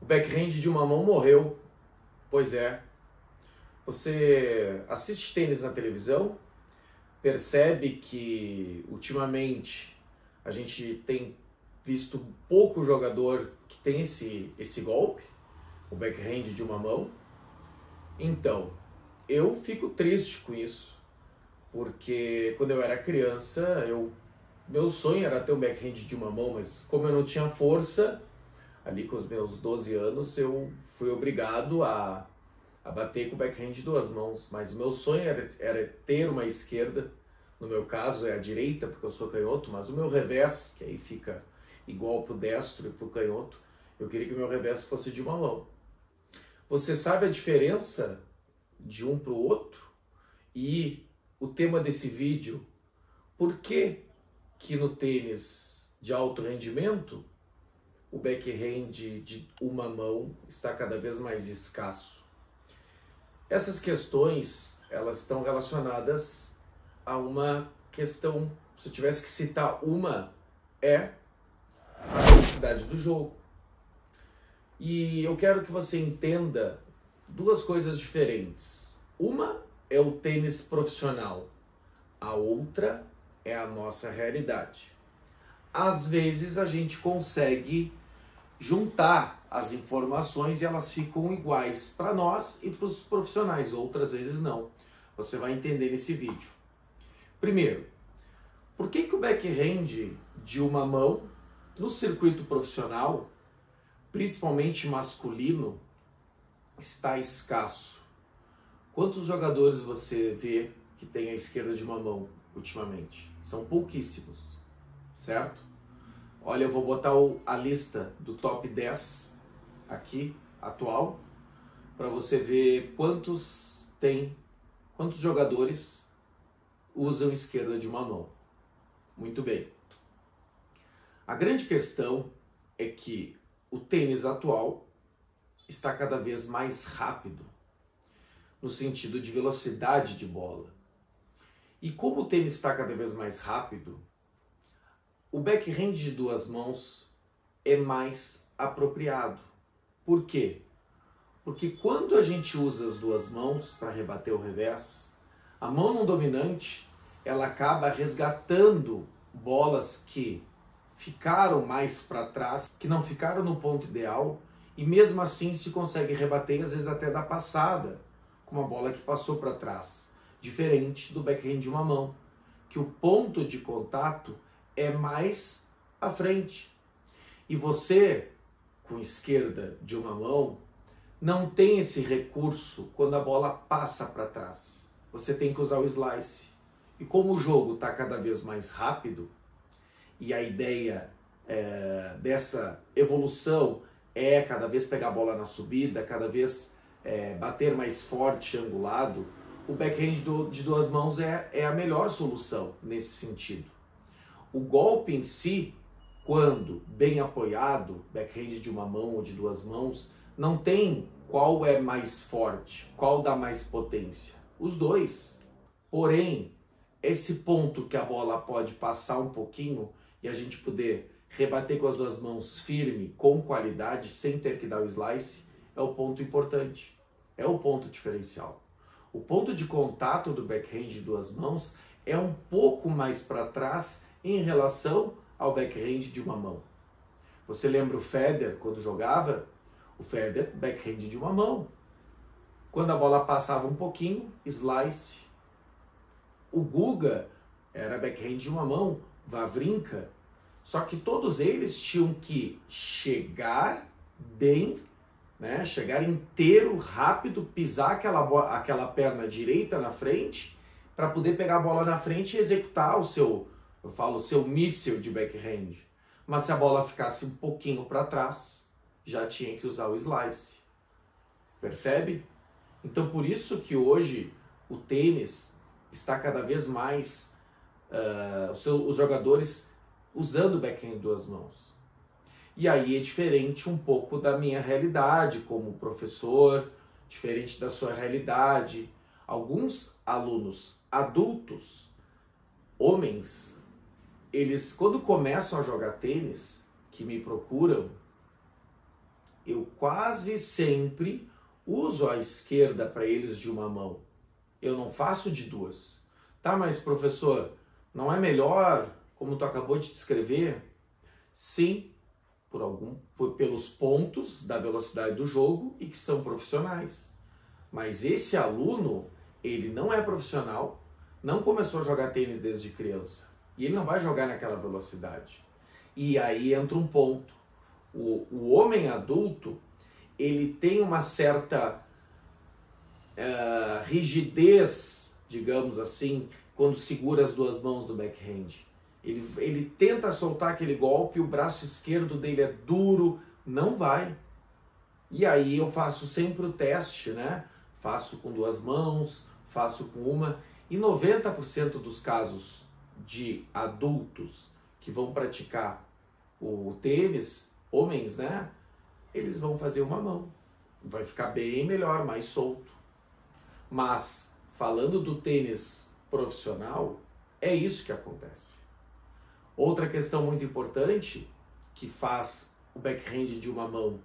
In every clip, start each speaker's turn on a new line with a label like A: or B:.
A: O backhand de uma mão morreu. Pois é. Você assiste tênis na televisão, percebe que ultimamente a gente tem visto pouco jogador que tem esse golpe, o backhand de uma mão. Então, eu fico triste com isso, porque quando eu era criança, meu sonho era ter um backhand de uma mão, mas como eu não tinha força, ali com os meus 12 anos, eu fui obrigado a bater com o backhand de duas mãos. Mas o meu sonho era ter uma esquerda, no meu caso é a direita, porque eu sou canhoto, mas o meu revés, que aí fica igual para o destro e para o canhoto, eu queria que o meu revés fosse de uma mão. Você sabe a diferença de um para o outro? E o tema desse vídeo, por que no tênis de alto rendimento o backhand de uma mão está cada vez mais escasso? Essas questões, elas estão relacionadas a uma questão, se eu tivesse que citar uma, é a velocidade do jogo. E eu quero que você entenda duas coisas diferentes. Uma é o tênis profissional, a outra é a nossa realidade. Às vezes a gente consegue juntar as informações e elas ficam iguais para nós e para os profissionais, outras vezes não. Você vai entender nesse vídeo. Primeiro, por que o backhand de uma mão no circuito profissional, principalmente masculino, está escasso? Quantos jogadores você vê que tem a esquerda de uma mão ultimamente? São pouquíssimos, certo? Olha, eu vou botar a lista do top 10 aqui, atual, para você ver quantos jogadores usam esquerda de uma mão. Muito bem. A grande questão é que o tênis atual está cada vez mais rápido, no sentido de velocidade de bola. E como o tênis está cada vez mais rápido, o backhand de duas mãos é mais apropriado. Por quê? Porque quando a gente usa as duas mãos para rebater o revés, a mão não dominante, ela acaba resgatando bolas que ficaram mais para trás, que não ficaram no ponto ideal, e mesmo assim se consegue rebater, às vezes até dar passada, com uma bola que passou para trás. Diferente do backhand de uma mão, que o ponto de contato é mais à frente. E você, com esquerda de uma mão, não tem esse recurso quando a bola passa para trás. Você tem que usar o slice. E como o jogo está cada vez mais rápido, e a ideia dessa evolução é cada vez pegar a bola na subida, cada vez bater mais forte, angulado, o backhand de duas mãos é a melhor solução nesse sentido. O golpe em si, quando bem apoiado, backhand de uma mão ou de duas mãos, não tem qual é mais forte, qual dá mais potência. Os dois. Porém, esse ponto que a bola pode passar um pouquinho e a gente poder rebater com as duas mãos firme, com qualidade, sem ter que dar o slice, é o ponto importante. É o ponto diferencial. O ponto de contato do backhand de duas mãos é um pouco mais para trás em relação ao backhand de uma mão. Você lembra o Federer quando jogava? O Federer, backhand de uma mão. Quando a bola passava um pouquinho, slice. O Guga era backhand de uma mão, Wawrinka. Só que todos eles tinham que chegar bem, né? Chegar inteiro, rápido, pisar aquela perna direita na frente para poder pegar a bola na frente e executar o seu míssil de backhand. Mas se a bola ficasse um pouquinho para trás, já tinha que usar o slice. Percebe? Então por isso que hoje o tênis está cada vez mais os jogadores usando o backhand de duas mãos. E aí é diferente um pouco da minha realidade como professor, diferente da sua realidade. Alguns alunos adultos, homens, eles quando começam a jogar tênis, que me procuram, eu quase sempre uso a esquerda para eles de uma mão. Eu não faço de duas. Tá, mas professor, não é melhor, como tu acabou de descrever? Sim, pelos pontos da velocidade do jogo e que são profissionais. Mas esse aluno, ele não é profissional, não começou a jogar tênis desde criança. E ele não vai jogar naquela velocidade. E aí entra um ponto. O homem adulto, ele tem uma certa rigidez, digamos assim, quando segura as duas mãos do backhand. Ele tenta soltar aquele golpe, o braço esquerdo dele é duro, não vai. E aí eu faço sempre o teste, né? Faço com duas mãos, faço com uma. E 90% dos casos de adultos que vão praticar o tênis, homens, né? Eles vão fazer uma mão. Vai ficar bem melhor, mais solto. Mas, falando do tênis profissional, é isso que acontece. Outra questão muito importante que faz o backhand de uma mão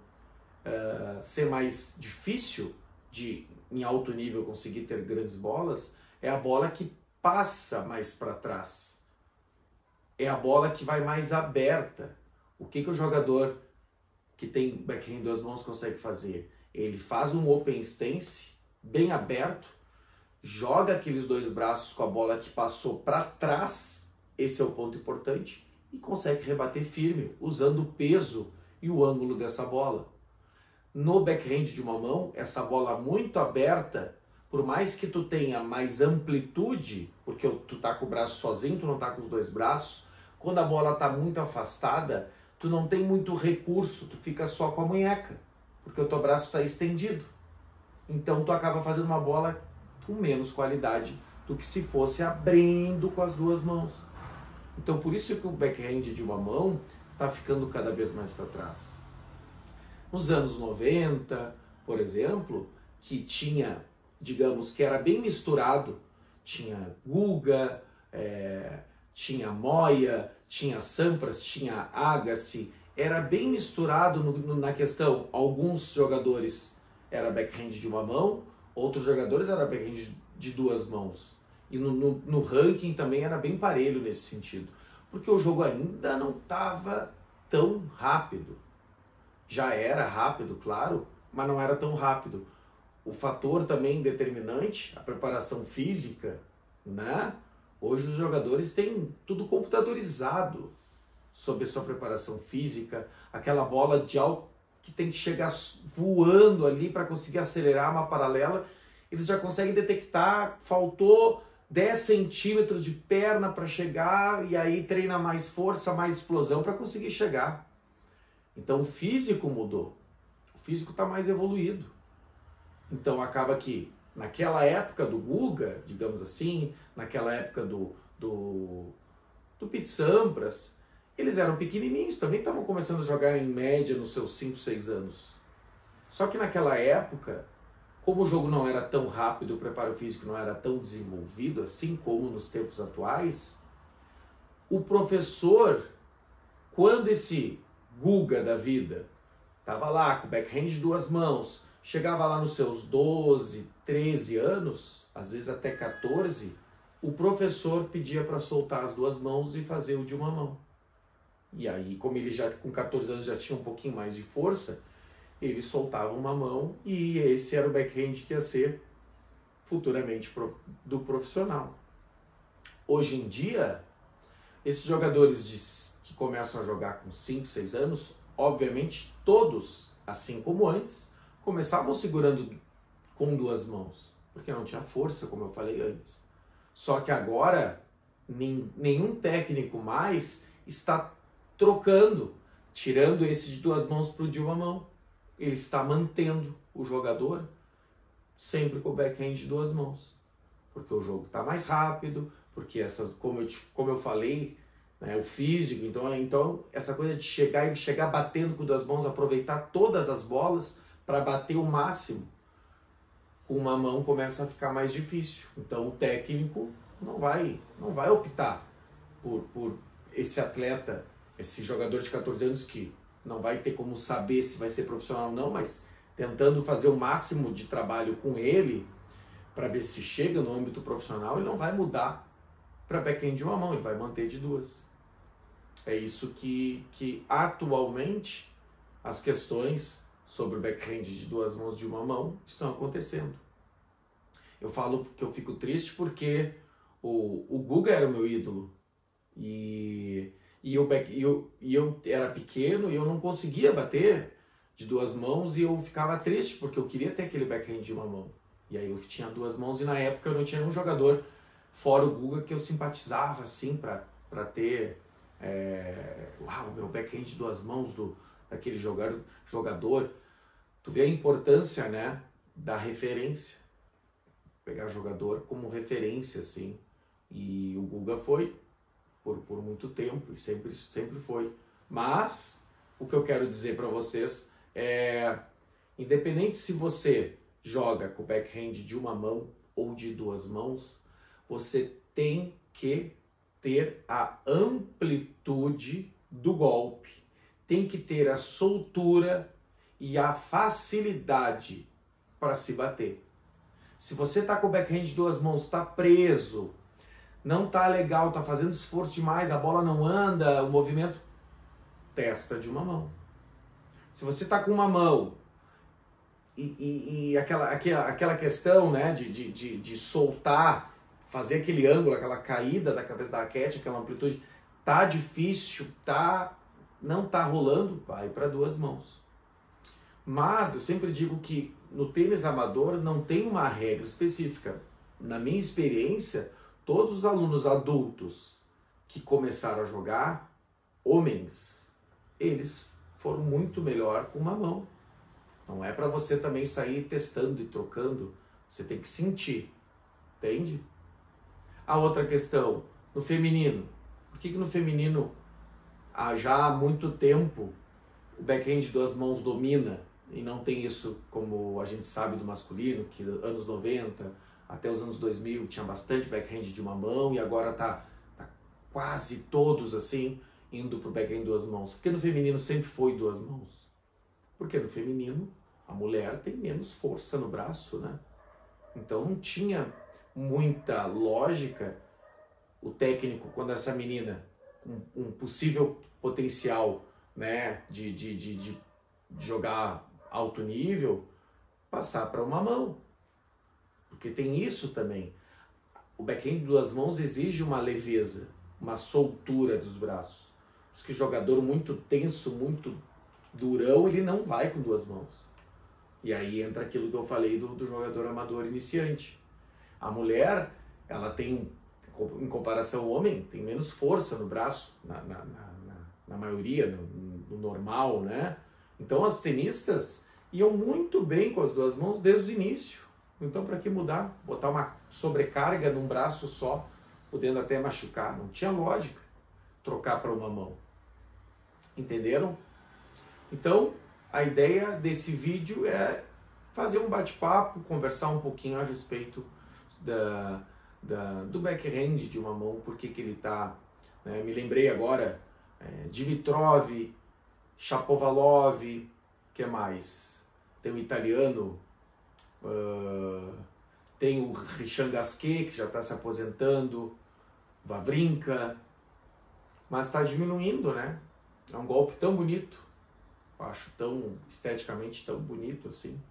A: ser mais difícil de, em alto nível, conseguir ter grandes bolas, é a bola que passa mais para trás. É a bola que vai mais aberta. O que o jogador que tem backhand em duas mãos consegue fazer? Ele faz um open stance bem aberto, joga aqueles dois braços com a bola que passou para trás, esse é o ponto importante, e consegue rebater firme, usando o peso e o ângulo dessa bola. No backhand de uma mão, essa bola muito aberta, por mais que tu tenha mais amplitude, porque tu tá com o braço sozinho, tu não tá com os dois braços, quando a bola tá muito afastada, tu não tem muito recurso, tu fica só com a munheca, porque o teu braço está estendido. Então tu acaba fazendo uma bola com menos qualidade do que se fosse abrindo com as duas mãos. Então por isso que o backhand de uma mão está ficando cada vez mais para trás. Nos anos 90, por exemplo, que tinha, digamos que era bem misturado, tinha Guga, tinha Moya, tinha Sampras, tinha Agassi, era bem misturado na questão. Alguns jogadores era backhand de uma mão, outros jogadores era backhand de duas mãos. E no ranking também era bem parelho nesse sentido, porque o jogo ainda não estava tão rápido. Já era rápido, claro, mas não era tão rápido. O fator também determinante, a preparação física, né? Hoje os jogadores têm tudo computadorizado sobre a sua preparação física, aquela bola de alto que tem que chegar voando ali para conseguir acelerar uma paralela, eles já conseguem detectar, faltou 10 centímetros de perna para chegar, e aí treina mais força, mais explosão para conseguir chegar. Então o físico mudou, o físico está mais evoluído. Então acaba que naquela época do Guga, digamos assim, naquela época do Pete Sampras, eles eram pequenininhos, também estavam começando a jogar em média nos seus 5, 6 anos. Só que naquela época, como o jogo não era tão rápido, o preparo físico não era tão desenvolvido, assim como nos tempos atuais, o professor, quando esse Guga da vida estava lá com o backhand de duas mãos, chegava lá nos seus 12, 13 anos, às vezes até 14, o professor pedia para soltar as duas mãos e fazer o de uma mão. E aí, como ele já com 14 anos já tinha um pouquinho mais de força, ele soltava uma mão e esse era o backhand que ia ser futuramente do profissional. Hoje em dia, esses jogadores que começam a jogar com 5, 6 anos, obviamente todos, assim como antes, começavam segurando com duas mãos, porque não tinha força, como eu falei antes. Só que agora, nenhum técnico mais está trocando, tirando esse de duas mãos para o de uma mão. Ele está mantendo o jogador sempre com o backhand de duas mãos, porque o jogo está mais rápido, porque como eu falei, né, o físico, então essa coisa de chegar batendo com duas mãos, aproveitar todas as bolas para bater o máximo, com uma mão começa a ficar mais difícil. Então o técnico não vai optar por esse atleta, esse jogador de 14 anos que não vai ter como saber se vai ser profissional ou não, mas tentando fazer o máximo de trabalho com ele para ver se chega no âmbito profissional, ele não vai mudar para backhand de uma mão, ele vai manter de duas. É isso que atualmente as questões sobre o backhand de duas mãos de uma mão estão acontecendo. Eu falo que eu fico triste porque o Guga era o meu ídolo e eu era pequeno e eu não conseguia bater de duas mãos e eu ficava triste porque eu queria ter aquele backhand de uma mão. E aí eu tinha duas mãos e na época eu não tinha nenhum jogador fora o Guga que eu simpatizava assim para ter o meu backhand de duas mãos daquele jogador. Tu vê a importância, né, da referência. Pegar jogador como referência, assim. E o Guga foi por muito tempo e sempre foi. Mas o que eu quero dizer para vocês é, independente se você joga com o backhand de uma mão ou de duas mãos, você tem que ter a amplitude do golpe, tem que ter a soltura e a facilidade para se bater. Se você está com o backhand de duas mãos, está preso, não está legal, está fazendo esforço demais, a bola não anda, o movimento, testa de uma mão. Se você está com uma mão e aquela questão, né, de soltar, fazer aquele ângulo, aquela caída da cabeça da raquete, aquela amplitude, tá difícil, não tá rolando, vai para duas mãos. Mas eu sempre digo que no tênis amador não tem uma regra específica. Na minha experiência, todos os alunos adultos que começaram a jogar, homens, eles foram muito melhor com uma mão. Não é para você também sair testando e trocando, você tem que sentir, entende? A outra questão, no feminino. Por que no feminino, já há muito tempo, o backhand de duas mãos domina e não tem isso como a gente sabe do masculino, que anos 90 até os anos 2000 tinha bastante backhand de uma mão e agora tá quase todos assim indo pro backhand de duas mãos. Porque no feminino sempre foi duas mãos. Porque no feminino a mulher tem menos força no braço, né? Então não tinha muita lógica o técnico, quando essa menina, um possível potencial, né, de jogar alto nível, passar para uma mão. Porque tem isso também. O backhand de duas mãos exige uma leveza, uma soltura dos braços. Por isso que jogador muito tenso, muito durão, ele não vai com duas mãos. E aí entra aquilo que eu falei do jogador amador iniciante. A mulher, ela tem, em comparação ao homem, tem menos força no braço, na maioria, no normal, né? Então as tenistas iam muito bem com as duas mãos desde o início. Então para que mudar? Botar uma sobrecarga num braço só, podendo até machucar. Não tinha lógica trocar para uma mão. Entenderam? Então a ideia desse vídeo é fazer um bate-papo, conversar um pouquinho a respeito do backhand de uma mão, por que ele está... Né? Me lembrei agora, Dimitrov, Shapovalov, que mais? Tem o italiano, tem o Richard Gasquet, que já está se aposentando, Wawrinka, mas está diminuindo, né? É um golpe tão bonito, eu acho tão esteticamente tão bonito assim,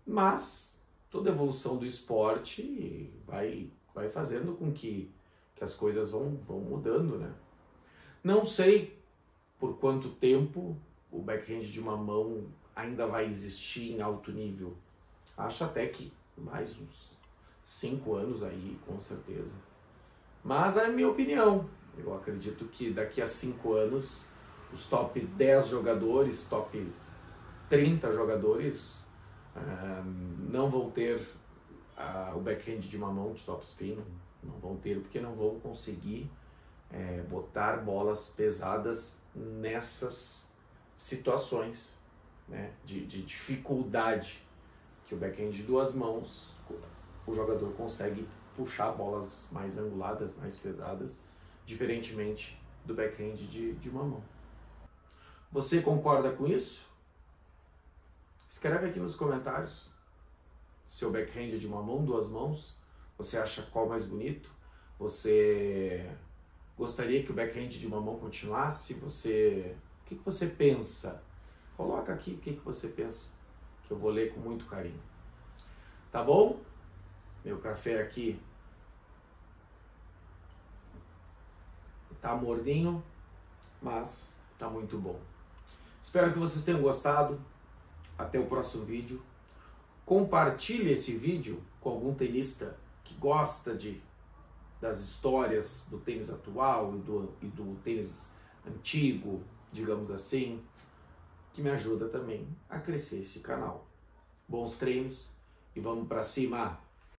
A: mas toda evolução do esporte vai fazendo com que as coisas vão mudando, né? Não sei por quanto tempo o backhand de uma mão ainda vai existir em alto nível. Acho até que mais uns 5 anos aí, com certeza. Mas é a minha opinião. Eu acredito que daqui a 5 anos, os top 10 jogadores, top 30 jogadores, não vão ter o backhand de uma mão de topspin. Não vão ter, porque não vão conseguir botar bolas pesadas nessas situações, né, de dificuldade, que o backhand de duas mãos, o jogador consegue puxar bolas mais anguladas, mais pesadas, diferentemente do backhand de uma mão. Você concorda com isso? Escreve aqui nos comentários. Seu backhand é de uma mão, duas mãos. Você acha qual mais bonito? Você gostaria que o backhand de uma mão continuasse? O que você pensa? Coloca aqui o que você pensa, que eu vou ler com muito carinho. Tá bom? Meu café aqui tá morninho, mas tá muito bom. Espero que vocês tenham gostado. Até o próximo vídeo. Compartilhe esse vídeo com algum tenista que gosta das histórias do tênis atual e do tênis antigo, digamos assim, que me ajuda também a crescer esse canal. Bons treinos e vamos para cima!